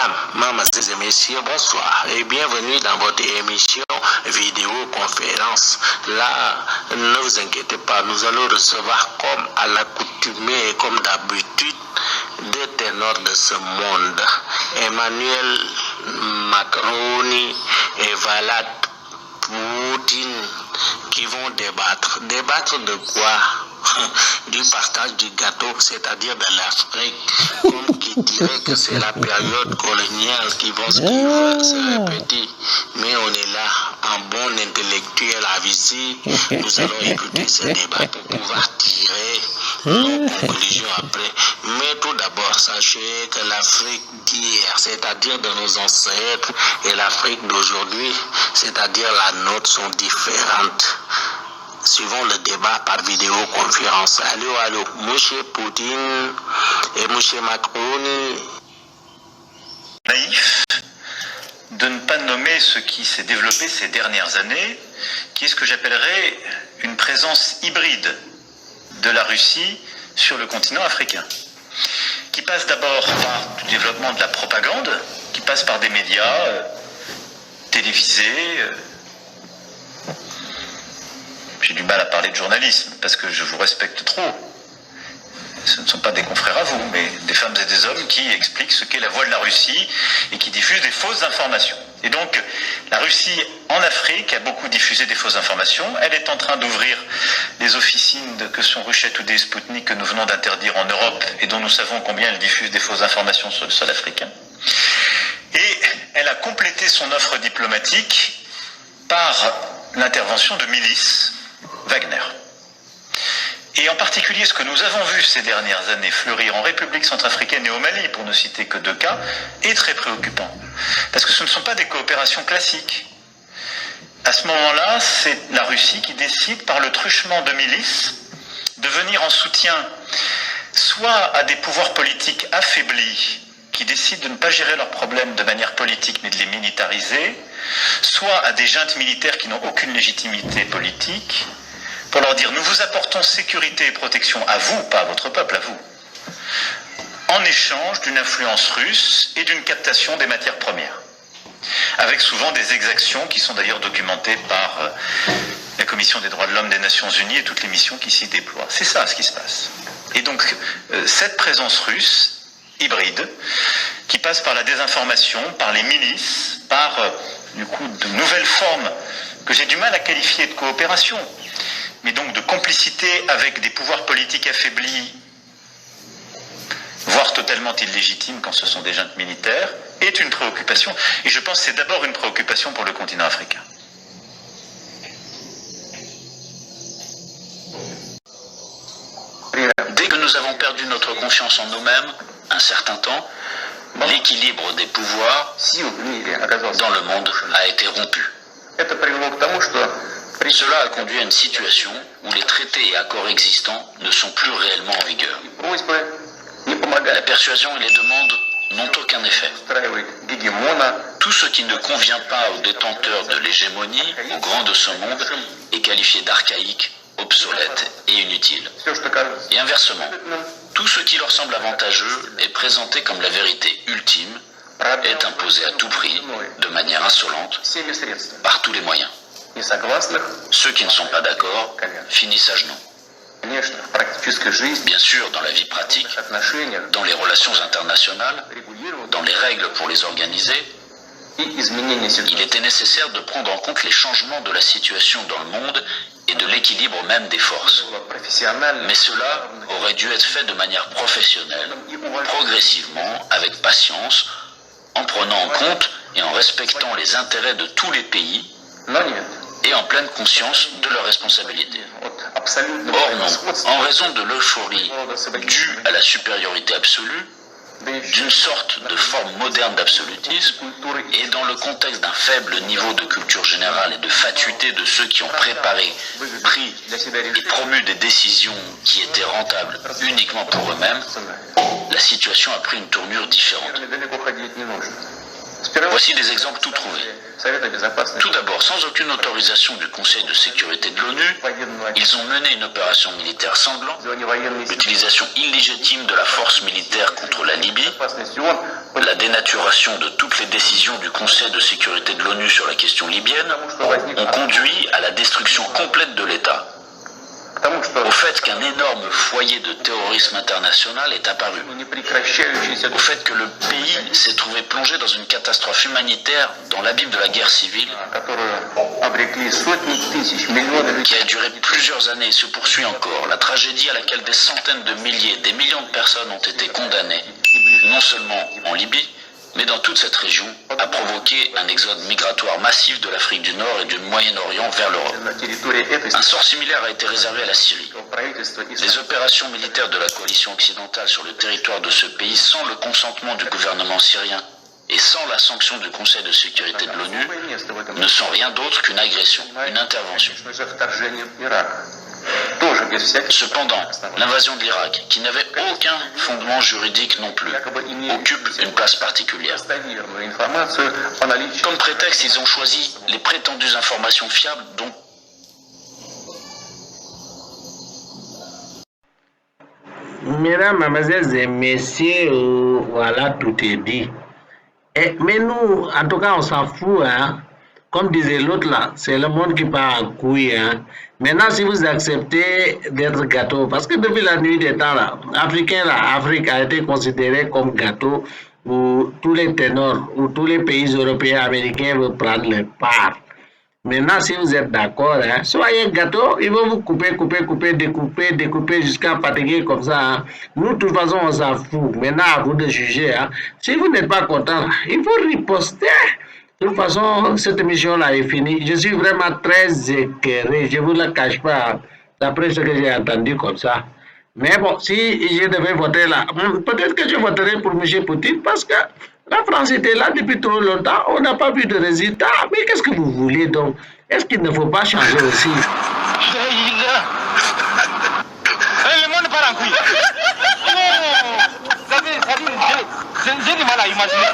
Mesdames, mesdemoiselles et messieurs, bonsoir et bienvenue dans votre émission vidéoconférence. Là, ne vous inquiétez pas, nous allons recevoir comme à l'accoutumée et comme d'habitude deux ténors de ce monde, Emmanuel Macron et Vlad Poutine, qui vont débattre. Débattre de quoi? Du partage du gâteau, c'est-à-dire de l'Afrique, comme qui dirait que c'est la période coloniale qui va se répéter. Mais on est là, en bon intellectuel avisé, nous allons écouter ce débat pour pouvoir tirer nos conclusions après. Mais tout d'abord, sachez que l'Afrique d'hier, c'est-à-dire de nos ancêtres, et l'Afrique d'aujourd'hui, c'est-à-dire la nôtre, sont différentes. Suivons le débat par vidéoconférence. Allô, monsieur Poutine et monsieur Macron. Naïf de ne pas nommer ce qui s'est développé ces dernières années, qui est ce que j'appellerais une présence hybride de la Russie sur le continent africain, qui passe d'abord par le développement de la propagande, qui passe par des médias télévisés. J'ai du mal à parler de journalisme, parce que je vous respecte trop. Ce ne sont pas des confrères à vous, mais des femmes et des hommes qui expliquent ce qu'est la voix de la Russie et qui diffusent des fausses informations. Et donc, la Russie en Afrique a beaucoup diffusé des fausses informations. Elle est en train d'ouvrir les officines que sont Ruchet ou des Spoutnik que nous venons d'interdire en Europe et dont nous savons combien elle diffuse des fausses informations sur le sol africain. Et elle a complété son offre diplomatique par l'intervention de milices Wagner. Et en particulier, ce que nous avons vu ces dernières années fleurir en République centrafricaine et au Mali, pour ne citer que deux cas, est très préoccupant. Parce que ce ne sont pas des coopérations classiques. À ce moment-là, c'est la Russie qui décide, par le truchement de milices, de venir en soutien soit à des pouvoirs politiques affaiblis, qui décident de ne pas gérer leurs problèmes de manière politique, mais de les militariser, soit à des juntes militaires qui n'ont aucune légitimité politique, pour leur dire « nous vous apportons sécurité et protection à vous, pas à votre peuple, à vous », en échange d'une influence russe et d'une captation des matières premières, avec souvent des exactions qui sont d'ailleurs documentées par la Commission des droits de l'homme des Nations Unies et toutes les missions qui s'y déploient. C'est ça ce qui se passe. Et donc cette présence russe, hybride, qui passe par la désinformation, par les milices, par du coup de nouvelles formes que j'ai du mal à qualifier de coopération, mais donc de complicité avec des pouvoirs politiques affaiblis, voire totalement illégitimes quand ce sont des juntes militaires, est une préoccupation. Et je pense que c'est d'abord une préoccupation pour le continent africain. Dès que nous avons perdu notre confiance en nous-mêmes, un certain temps, l'équilibre des pouvoirs dans le monde a été rompu. Cela a conduit à une situation où les traités et accords existants ne sont plus réellement en vigueur. La persuasion et les demandes n'ont aucun effet. Tout ce qui ne convient pas aux détenteurs de l'hégémonie, aux grands de ce monde, est qualifié d'archaïque, obsolète et inutile. Et inversement, tout ce qui leur semble avantageux est présenté comme la vérité ultime, est imposé à tout prix, de manière insolente, par tous les moyens. Ceux qui ne sont pas d'accord finissent à genoux. Bien sûr, dans la vie pratique, dans les relations internationales, dans les règles pour les organiser, il était nécessaire de prendre en compte les changements de la situation dans le monde et de l'équilibre même des forces. Mais cela aurait dû être fait de manière professionnelle, progressivement, avec patience, en prenant en compte et en respectant les intérêts de tous les pays, et en pleine conscience de leurs responsabilités. Or non, en raison de l'euphorie due à la supériorité absolue, d'une sorte de forme moderne d'absolutisme, et dans le contexte d'un faible niveau de culture générale et de fatuité de ceux qui ont préparé, pris et promu des décisions qui étaient rentables uniquement pour eux-mêmes, la situation a pris une tournure différente. Voici des exemples tout trouvés. Tout d'abord, sans aucune autorisation du Conseil de sécurité de l'ONU, ils ont mené une opération militaire sanglante, l'utilisation illégitime de la force militaire contre la Libye, la dénaturation de toutes les décisions du Conseil de sécurité de l'ONU sur la question libyenne, ont conduit à la destruction complète de l'État. Au fait qu'un énorme foyer de terrorisme international est apparu, au fait que le pays s'est trouvé plongé dans une catastrophe humanitaire dans l'abîme de la guerre civile, qui a duré plusieurs années et se poursuit encore, la tragédie à laquelle des centaines de milliers, des millions de personnes ont été condamnées, non seulement en Libye, mais dans toute cette région, a provoqué un exode migratoire massif de l'Afrique du Nord et du Moyen-Orient vers l'Europe. Un sort similaire a été réservé à la Syrie. Les opérations militaires de la coalition occidentale sur le territoire de ce pays, sans le consentement du gouvernement syrien et sans la sanction du Conseil de sécurité de l'ONU, ne sont rien d'autre qu'une agression, une intervention. Cependant, l'invasion de l'Irak, qui n'avait aucun fondement juridique non plus, occupe une place particulière. Comme prétexte, ils ont choisi les prétendues informations fiables dont... Mesdames, mademoiselles et messieurs, voilà, tout est dit. Mais nous, en tout cas, on s'en fout, hein. Comme disait l'autre là, c'est le monde qui part en couille, hein. Maintenant, si vous acceptez d'être gâteau, parce que depuis la nuit des temps là, Afrique a été considérée comme gâteau où tous les ténors, où tous les pays européens, américains veulent prendre les parts. Maintenant, si vous êtes d'accord, hein, soyez gâteau, ils vont vous découper jusqu'à fatiguer comme ça. Hein. Nous, de toute façon, on s'en fout. Maintenant, à vous de juger. Hein. Si vous n'êtes pas content, il faut riposter. De toute façon, cette émission-là est finie. Je suis vraiment très écœuré. Je ne vous le cache pas, d'après ce que j'ai entendu comme ça. Mais bon, si je devais voter là, peut-être que je voterai pour M. Poutine parce que la France était là depuis trop longtemps. On n'a pas vu de résultat. Mais qu'est-ce que vous voulez donc? Est-ce qu'il ne faut pas changer aussi? Le monde part en couille. J'ai du mal à imaginer.